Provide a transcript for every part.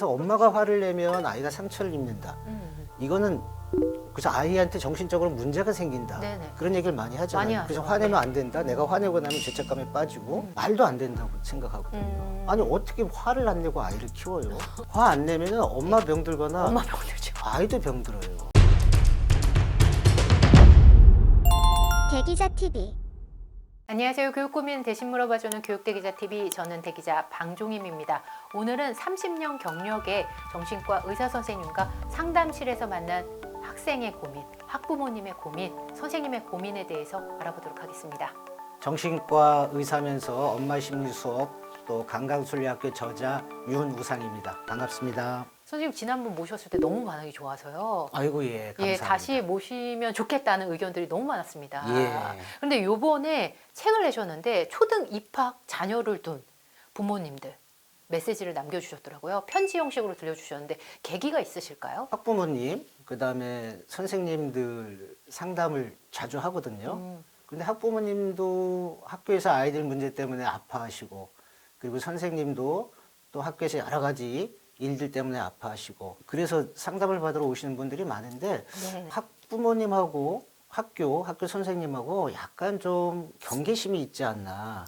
그래서 엄마가 화를 내면 아이가 상처를 입는다. 이거는 그래서 아이한테 정신적으로 문제가 생긴다. 네네. 그런 얘기를 많이 하잖아요. 많이 하죠. 그래서 화내면 안 된다. 내가 화내고 나면 죄책감에 빠지고 말도 안 된다고 생각하거든요. 아니 어떻게 화를 안 내고 아이를 키워요? 화 안 내면 엄마 병들거나 엄마 병들죠. 아이도 병들어요. 대기자 TV. 안녕하세요. 교육 고민 대신 물어봐주는 교육대기자 TV, 저는 대기자 방종임입니다. 오늘은 30년 경력의 정신과 의사 선생님과 상담실에서 만난 학생의 고민, 학부모님의 고민, 선생님의 고민에 대해서 알아보도록 하겠습니다. 정신과 의사면서 엄마 심리 수업 또 강강술래학교 저자 윤우상입니다. 반갑습니다. 선생님 지난번 모셨을 때 너무 반응이 좋아서요. 아이고 예, 감사합니다. 예, 다시 모시면 좋겠다는 의견들이 너무 많았습니다. 예. 그런데 요번에 책을 내셨는데 초등 입학 자녀를 둔 부모님들 메시지를 남겨주셨더라고요. 편지 형식으로 들려주셨는데 계기가 있으실까요? 학부모님, 그다음에 선생님들 상담을 자주 하거든요. 근데 학부모님도 학교에서 아이들 문제 때문에 아파하시고, 그리고 선생님도 또 학교에서 여러 가지 일들 때문에 아파하시고, 그래서 상담을 받으러 오시는 분들이 많은데 네. 학부모님하고 학교 선생님하고 약간 좀 경계심이 있지 않나.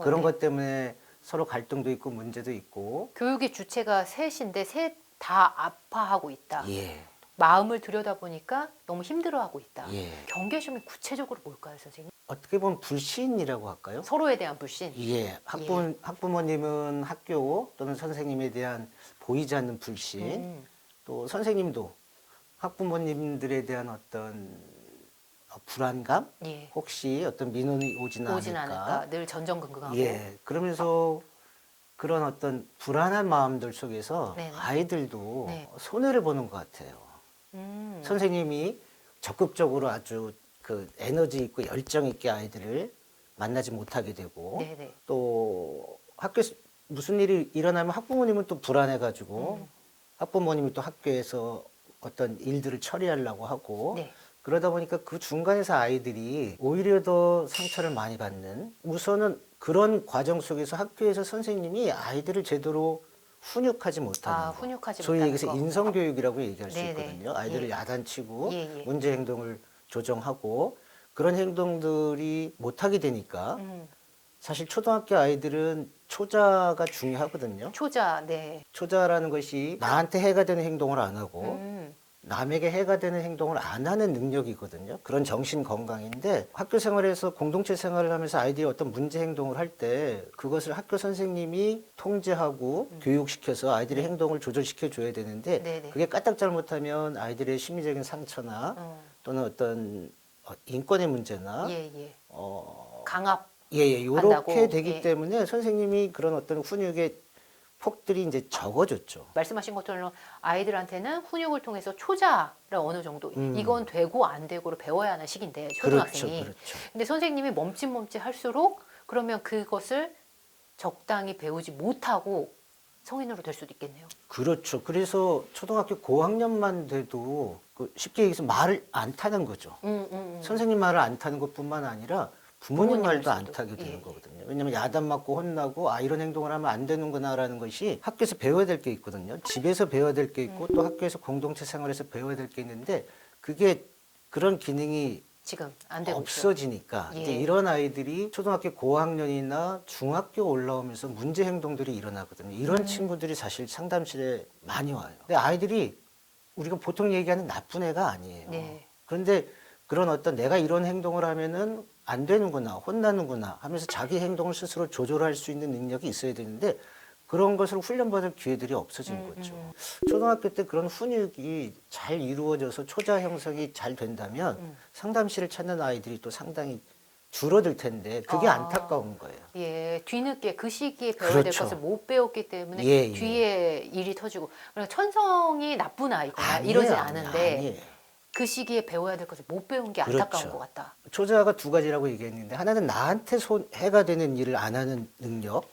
그런 네. 것 때문에 서로 갈등도 있고 문제도 있고. 교육의 주체가 셋인데 셋 다 아파하고 있다. 예, 마음을 들여다보니까 너무 힘들어하고 있다. 예. 경계심이 구체적으로 뭘까요, 선생님? 어떻게 보면 불신이라고 할까요? 서로에 대한 불신. 예, 학부모님은 학교 또는 선생님에 대한 보이지 않는 불신, 또 선생님도 학부모님들에 대한 어떤 불안감, 예. 혹시 어떤 민원이 오진 않을까. 늘 전전긍긍하고. 예, 그러면서 그런 어떤 불안한 마음들 속에서 네네. 아이들도 네. 손해를 보는 것 같아요. 선생님이 적극적으로 아주 그 에너지 있고 열정 있게 아이들을 만나지 못하게 되고, 네네. 또 학교에서 무슨 일이 일어나면 학부모님은 또 불안해가지고 학부모님이 또 학교에서 어떤 일들을 처리하려고 하고, 네. 그러다 보니까 그 중간에서 아이들이 오히려 더 상처를 많이 받는, 우선은 그런 과정 속에서 학교에서 선생님이 아이들을 제대로 훈육하지 못하는 거. 훈육하지 소위 못하는 얘기해서 거. 인성교육이라고 얘기할 수 네네. 있거든요. 아이들을 예. 야단치고 예, 예. 문제 행동을 조정하고, 그런 행동들이 못하게 되니까 사실 초등학교 아이들은 초자가 중요하거든요. 초자, 네. 초자라는 것이 나한테 해가 되는 행동을 안 하고 남에게 해가 되는 행동을 안 하는 능력이거든요. 그런 정신 건강인데, 학교 생활에서 공동체 생활을 하면서 아이들이 어떤 문제 행동을 할 때 그것을 학교 선생님이 통제하고 교육시켜서 아이들의 행동을 조절시켜 줘야 되는데, 네네. 그게 까딱 잘못하면 아이들의 심리적인 상처나 또는 어떤 인권의 문제나 예, 예. 어, 강압. 예, 한다고. 요렇게 되기 예. 때문에 선생님이 그런 어떤 훈육의 폭들이 이제 적어졌죠. 말씀하신 것처럼 아이들한테는 훈육을 통해서 초자를 어느 정도 이건 되고 안 되고를 배워야 하는 시기인데 초등학생이. 그렇죠. 근데 선생님이 멈칫멈칫 할수록 그러면 그것을 적당히 배우지 못하고 성인으로 될 수도 있겠네요. 그렇죠. 그래서 초등학교 고학년만 돼도 쉽게 얘기해서 말을 안 타는 거죠. 선생님 말을 안 타는 것뿐만 아니라 부모님 말도 안 수도. 타게 되는 예. 거거든요. 왜냐하면 야단 맞고 혼나고 이런 행동을 하면 안 되는구나라는 것이 학교에서 배워야 될 게 있거든요. 집에서 배워야 될 게 있고 또 학교에서 공동체 생활에서 배워야 될 게 있는데, 그게 그런 기능이 지금 안 되고 있죠. 없어지니까 예. 이제 이런 아이들이 초등학교 고학년이나 중학교 올라오면서 문제 행동들이 일어나거든요. 이런 친구들이 사실 상담실에 많이 와요. 근데 아이들이 우리가 보통 얘기하는 나쁜 애가 아니에요. 네. 그런데 그런 어떤 내가 이런 행동을 하면은 안 되는구나, 혼나는구나 하면서 자기 행동을 스스로 조절할 수 있는 능력이 있어야 되는데, 그런 것을 훈련받을 기회들이 없어진 거죠. 초등학교 때 그런 훈육이 잘 이루어져서 초자 형성이 잘 된다면 상담실을 찾는 아이들이 또 상당히 줄어들 텐데, 그게 안타까운 거예요. 예, 뒤늦게 그 시기에 배워야 될 그렇죠. 것을 못 배웠기 때문에 예, 예. 뒤에 일이 터지고, 그러니까 천성이 나쁜 아이거나 아니에요, 이러진 아니에요. 않은데 아니에요. 그 시기에 배워야 될 것을 못 배운 게 안타까운 그렇죠. 것 같다. 초자가 두 가지라고 얘기했는데, 하나는 나한테 해가 되는 일을 안 하는 능력.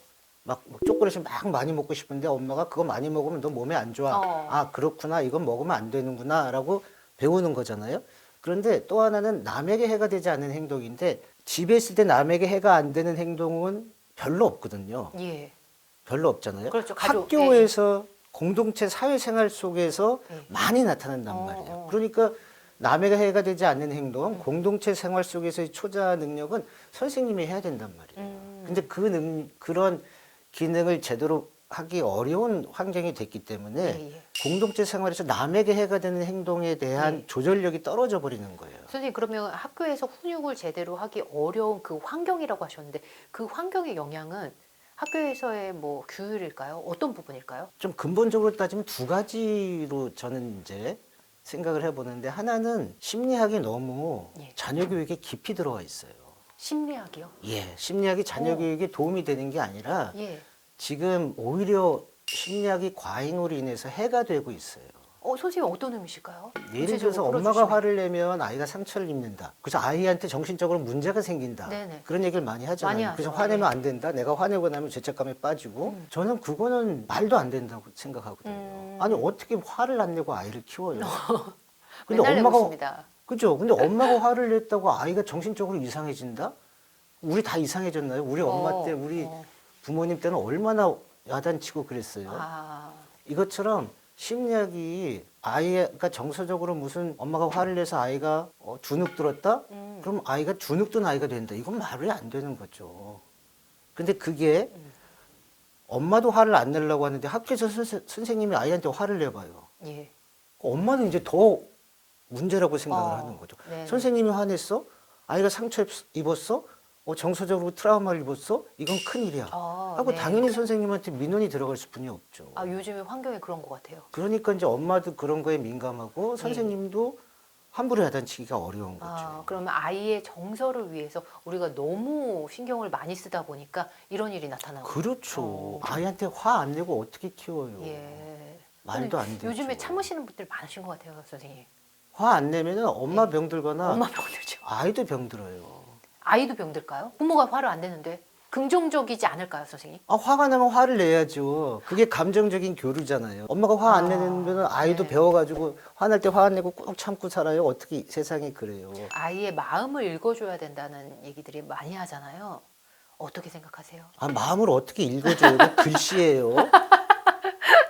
막 초콜릿을 막 많이 먹고 싶은데 엄마가 그거 많이 먹으면 너 몸에 안 좋아. 아, 그렇구나. 이건 먹으면 안 되는구나. 라고 배우는 거잖아요. 그런데 또 하나는 남에게 해가 되지 않는 행동인데, 집에 있을 때 남에게 해가 안 되는 행동은 별로 없거든요. 예. 별로 없잖아요. 그렇죠. 가족, 학교에서 공동체 사회생활 속에서 네. 많이 나타난단 어, 말이에요. 어. 그러니까 남에게 해가 되지 않는 행동은 공동체 생활 속에서의 초자 능력은 선생님이 해야 된단 말이에요. 근데 그런 기능을 제대로 하기 어려운 환경이 됐기 때문에 예, 예. 공동체 생활에서 남에게 해가 되는 행동에 대한 네. 조절력이 떨어져 버리는 거예요. 선생님 그러면 학교에서 훈육을 제대로 하기 어려운 그 환경이라고 하셨는데 그 환경의 영향은 학교에서의 뭐 규율일까요? 어떤 부분일까요? 좀 근본적으로 따지면 두 가지로 저는 이제 생각을 해보는데, 하나는 심리학이 너무 예. 자녀 교육에 깊이 들어가 있어요. 심리학이요? 예, 심리학이 자녀 어. 교육에 도움이 되는 게 아니라 예. 지금 오히려 심리학이 과잉으로 인해서 해가 되고 있어요. 선생님 어떤 의미실까요? 예를 들어서 구체적으로 엄마가 풀어주시면. 화를 내면 아이가 상처를 입는다. 그래서 아이한테 정신적으로 문제가 생긴다. 네네. 그런 얘기를 많이 하잖아요. 많이 하죠. 그래서 화내면 네. 안 된다. 내가 화내고 나면 죄책감에 빠지고. 저는 그거는 말도 안 된다고 생각하거든요. 아니 어떻게 화를 안 내고 아이를 키워요? 맨날 내고 있습니다. 그죠? 근데 엄마가 화를 냈다고 아이가 정신적으로 이상해진다? 우리 다 이상해졌나요? 우리 엄마 때, 우리 부모님 때는 얼마나 야단치고 그랬어요. 아, 이것처럼 심리학이 아이가 정서적으로 무슨 엄마가 화를 내서 아이가 주눅 들었다? 그럼 아이가 주눅 든 아이가 된다. 이건 말이 안 되는 거죠. 근데 그게 엄마도 화를 안 내려고 하는데 학교에서 선생님이 아이한테 화를 내봐요. 예. 엄마는 이제 더 문제라고 생각을 어, 하는 거죠. 네네. 선생님이 화냈어? 아이가 상처 입었어? 정서적으로 트라우마를 입었어? 이건 큰일이야. 하고 네. 당연히 선생님한테 민원이 들어갈 수뿐이 없죠. 요즘에 환경이 그런 것 같아요. 그러니까 이제 엄마도 그런 거에 민감하고 선생님도 함부로 야단치기가 어려운 거죠. 그러면 아이의 정서를 위해서 우리가 너무 신경을 많이 쓰다 보니까 이런 일이 나타나는 거예요. 그렇죠. 아이한테 화 안 내고 어떻게 키워요? 예. 말도 안 되죠. 요즘에 참으시는 분들 많으신 것 같아요, 선생님. 화 안 내면은 엄마 병들거나 엄마 병들죠. 아이도 병들어요. 아이도 병들까요? 부모가 화를 안 내는데 긍정적이지 않을까요, 선생님? 화가 나면 화를 내야죠. 그게 감정적인 교류잖아요. 엄마가 화 안 내면 아이도 네. 배워가지고 화날 때 화 안 내고 꾹 참고 살아요. 어떻게 세상이 그래요. 아이의 마음을 읽어줘야 된다는 얘기들이 많이 하잖아요. 어떻게 생각하세요? 마음을 어떻게 읽어줘요? 그 글씨예요.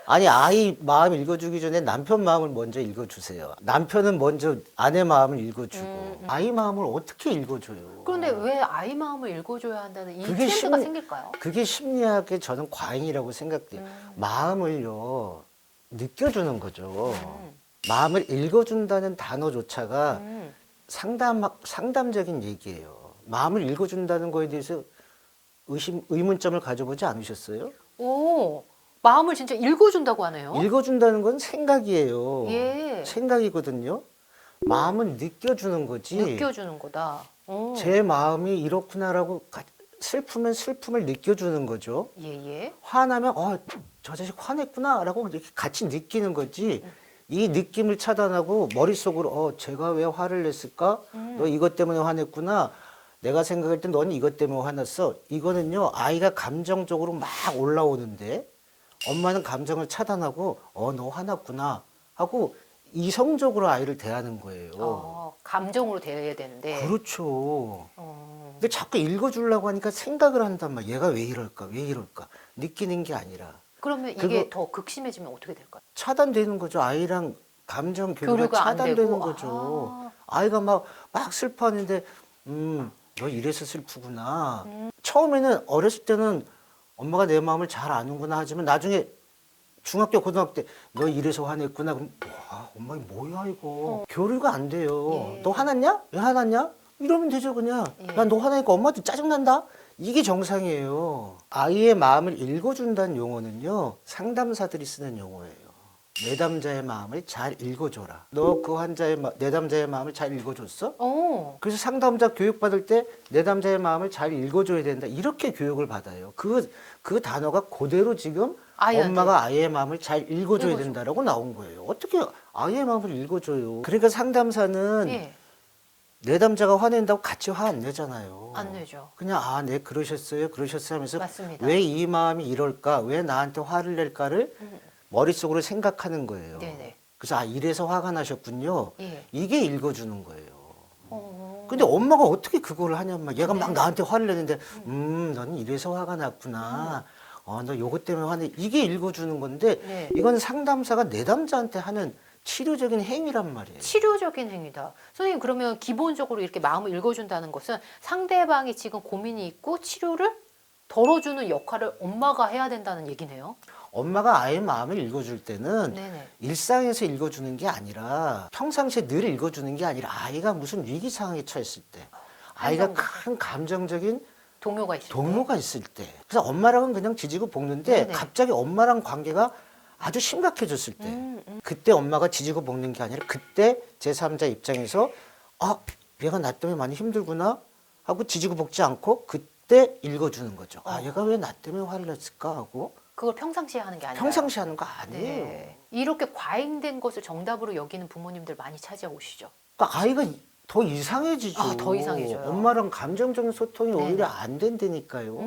아니 아이 마음 읽어주기 전에 남편 마음을 먼저 읽어주세요. 남편은 먼저 아내 마음을 읽어주고 아이 마음을 어떻게 읽어줘요? 그런데 왜 아이 마음을 읽어줘야 한다는 이 그게 트렌드가 심리- 생길까요? 그게 심리학의 저는 과잉이라고 생각돼요. 마음을요 느껴주는 거죠. 마음을 읽어준다는 단어조차가 상담적인 얘기예요. 마음을 읽어준다는 거에 대해서 의문점을 가져보지 않으셨어요? 오, 마음을 진짜 읽어준다고 하네요. 읽어준다는 건 생각이에요. 예. 생각이거든요. 마음은 느껴주는 거지. 느껴주는 거다. 제 마음이 이렇구나라고 슬프면 슬픔을 느껴주는 거죠. 예예. 화나면 저 자식 화냈구나라고 이렇게 같이 느끼는 거지. 이 느낌을 차단하고 머릿속으로 제가 왜 화를 냈을까? 너 이것 때문에 화냈구나. 내가 생각할 땐 넌 이것 때문에 화났어. 이거는요 아이가 감정적으로 막 올라오는데 엄마는 감정을 차단하고 너 화났구나 하고 이성적으로 아이를 대하는 거예요. 감정으로 대해야 되는데. 그렇죠. 어, 근데 자꾸 읽어주려고 하니까 생각을 한단 말이야. 얘가 왜 이럴까? 왜 이럴까? 느끼는 게 아니라 그러면 이게 그거- 더 극심해지면 어떻게 될까요? 차단되는 거죠. 아이랑 감정 교류가 교류가 안 차단되는 되고? 거죠. 아이가 막 슬퍼하는데 너 이래서 슬프구나. 처음에는 어렸을 때는 엄마가 내 마음을 잘 아는구나 하지만 나중에 중학교 고등학교 때 너 이래서 화냈구나 그럼 엄마 이 뭐야 이거 교류가 안 돼요. 예. 너 화났냐? 왜 화났냐? 이러면 되죠 그냥. 예. 야 너 화나니까 엄마도 짜증난다. 이게 정상이에요. 아이의 마음을 읽어준다는 용어는요 상담사들이 쓰는 용어예요. 내담자의 마음을 잘 읽어줘라. 너 그 내담자의 마음을 잘 읽어줬어? 그래서 상담자 교육받을 때 내담자의 마음을 잘 읽어줘야 된다. 이렇게 교육을 받아요. 그 단어가 그대로 지금 아이한테. 엄마가 아이의 마음을 잘 읽어줘야 읽어줘. 된다라고 나온 거예요. 어떻게 아이의 마음을 읽어줘요? 그러니까 상담사는 예. 내담자가 화낸다고 같이 화 안 내잖아요. 안 내죠. 그냥 네 그러셨어요 하면서 맞습니다. 왜 이 마음이 이럴까? 왜 나한테 화를 낼까를 머릿속으로 생각하는 거예요. 네네. 그래서 이래서 화가 나셨군요. 예. 이게 읽어주는 거예요. 근데 엄마가 어떻게 그걸 하냔 말이야. 얘가 막 나한테 화를 내는데 너는 이래서 화가 났구나. 너 요것 때문에 화내. 이게 읽어주는 건데 네. 이건 상담사가 내담자한테 하는 치료적인 행위란 말이에요. 치료적인 행위다. 선생님 그러면 기본적으로 이렇게 마음을 읽어준다는 것은 상대방이 지금 고민이 있고 치료를 덜어주는 역할을 엄마가 해야 된다는 얘기네요. 엄마가 아이의 마음을 읽어줄 때는 네네. 일상에서 읽어주는 게 아니라 평상시에 늘 읽어주는 게 아니라 아이가 무슨 위기 상황에 처했을 때, 아이가 한정돼. 큰 감정적인 동요가 있을 때. 동요가 있을 때, 그래서 엄마랑은 그냥 지지고 볶는데 네네. 갑자기 엄마랑 관계가 아주 심각해졌을 때, 그때 엄마가 지지고 볶는 게 아니라 그때 제3자 입장에서 얘가 나 때문에 많이 힘들구나 하고 지지고 볶지 않고 그때 읽어주는 거죠. 얘가 왜 나 때문에 화를 냈을까 하고. 그걸 평상시에 하는 게 아니라. 평상시 하는 거 아니에요. 네. 이렇게 과잉된 것을 정답으로 여기는 부모님들 많이 찾아오시죠. 그러니까 아이가 더 이상해지죠. 더 이상해져요. 엄마랑 감정적인 소통이 네네. 오히려 안 된다니까요.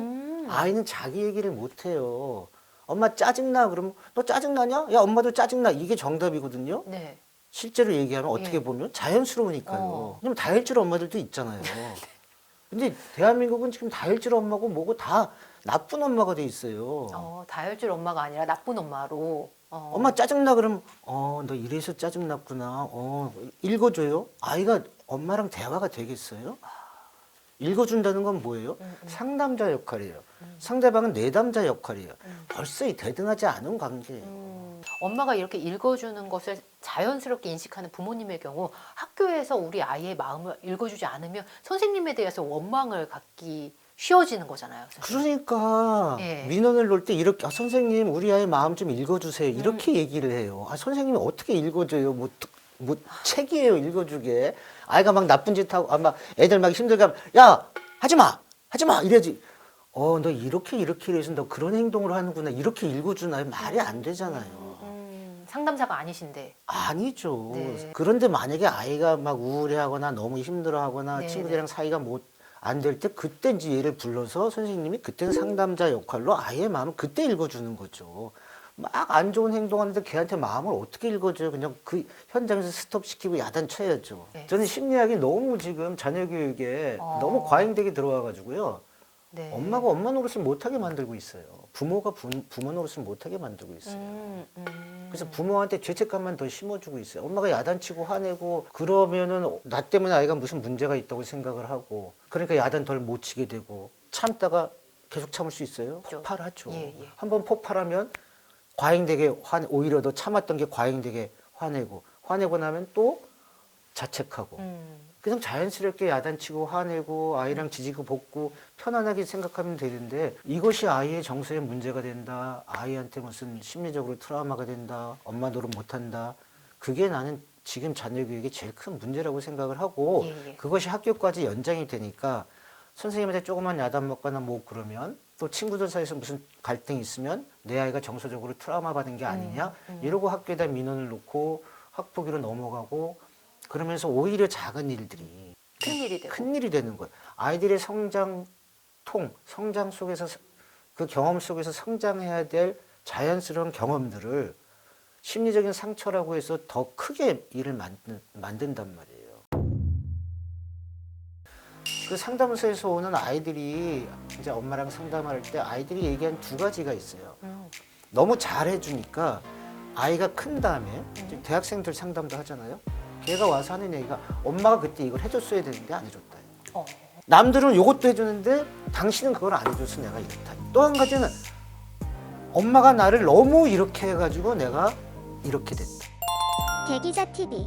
아이는 자기 얘기를 못 해요. 엄마 짜증나 그러면 너 짜증나냐? 야 엄마도 짜증나. 이게 정답이거든요. 네. 실제로 얘기하면 어떻게 예. 보면 자연스러우니까요. 어. 왜냐면 다혈질 엄마들도 있잖아요. 근데 대한민국은 지금 다혈질 엄마고 뭐고 다 나쁜 엄마가 돼 있어요. 다혈질 엄마가 아니라 나쁜 엄마로. 엄마 짜증나 그러면 너 이래서 짜증났구나. 읽어줘요. 아이가 엄마랑 대화가 되겠어요? 읽어준다는 건 뭐예요? 상담자 역할이에요. 상대방은 내담자 역할이에요. 벌써 이 대등하지 않은 관계예요. 엄마가 이렇게 읽어주는 것을 자연스럽게 인식하는 부모님의 경우 학교에서 우리 아이의 마음을 읽어주지 않으면 선생님에 대해서 원망을 갖기 쉬워지는 거잖아요. 선생님. 그러니까 예. 민원을 놓을 때 이렇게 선생님 우리 아이 마음 좀 읽어주세요. 이렇게 얘기를 해요. 선생님이 어떻게 읽어줘요? 뭐 책이에요 읽어주게. 아이가 막 나쁜 짓 하고 막 애들 막 힘들게 하면 야 하지마 이래야지. 너 이렇게 해서 너 그런 행동을 하는구나 이렇게 읽어주나요? 말이 안 되잖아요. 상담사가 아니신데. 아니죠. 네. 그런데 만약에 아이가 막 우울해하거나 너무 힘들어하거나 네, 친구들이랑 사이가 안 될 때 그때 이제 얘를 불러서 선생님이 그때는 상담자 역할로 아이의 마음을 그때 읽어주는 거죠. 막 안 좋은 행동하는데 걔한테 마음을 어떻게 읽어줘요? 그냥 그 현장에서 스톱시키고 야단쳐야죠. 네. 저는 심리학이 너무 지금 자녀 교육에 너무 과잉되게 들어와가지고요. 네. 엄마가 엄마 노릇을 못하게 만들고 있어요. 부모가 부모 노릇을 못하게 만들고 있어요. 그래서 부모한테 죄책감만 더 심어주고 있어요. 엄마가 야단치고 화내고 그러면은 나 때문에 아이가 무슨 문제가 있다고 생각을 하고 그러니까 야단 덜 못 치게 되고 참다가 계속 참을 수 있어요? 폭발하죠. 예. 한번 폭발하면 과잉되게 오히려 더 참았던 게 과잉되게 화내고 나면 또 자책하고 그냥 자연스럽게 야단치고 화내고 아이랑 지지고 볶고 편안하게 생각하면 되는데 이것이 아이의 정서에 문제가 된다. 아이한테 무슨 심리적으로 트라우마가 된다. 엄마 노릇 못한다. 그게 나는 지금 자녀 교육의 제일 큰 문제라고 생각을 하고 예. 그것이 학교까지 연장이 되니까 선생님한테 조금만 야단 먹거나 뭐 그러면 또 친구들 사이에서 무슨 갈등이 있으면 내 아이가 정서적으로 트라우마 받은 게 아니냐 이러고 학교에다 민원을 놓고 학폭위로 넘어가고 그러면서 오히려 작은 일들이 큰 일이 되는 거예요. 아이들의 성장 속에서 그 경험 속에서 성장해야 될 자연스러운 경험들을 심리적인 상처라고 해서 더 크게 일을 만든단 말이에요. 그 상담소에서 오는 아이들이 이제 엄마랑 상담할 때 아이들이 얘기한 두 가지가 있어요. 너무 잘해주니까 아이가 큰 다음에 이제 대학생들 상담도 하잖아요. 걔가 와서 하는 얘기가 엄마가 그때 이걸 해줬어야 되는데 안 해줬다. 남들은 이것도 해주는데 당신은 그걸 안 해줘서 내가 이렇다. 또 한 가지는 엄마가 나를 너무 이렇게 해가지고 내가 이렇게 됐다. 대기자 TV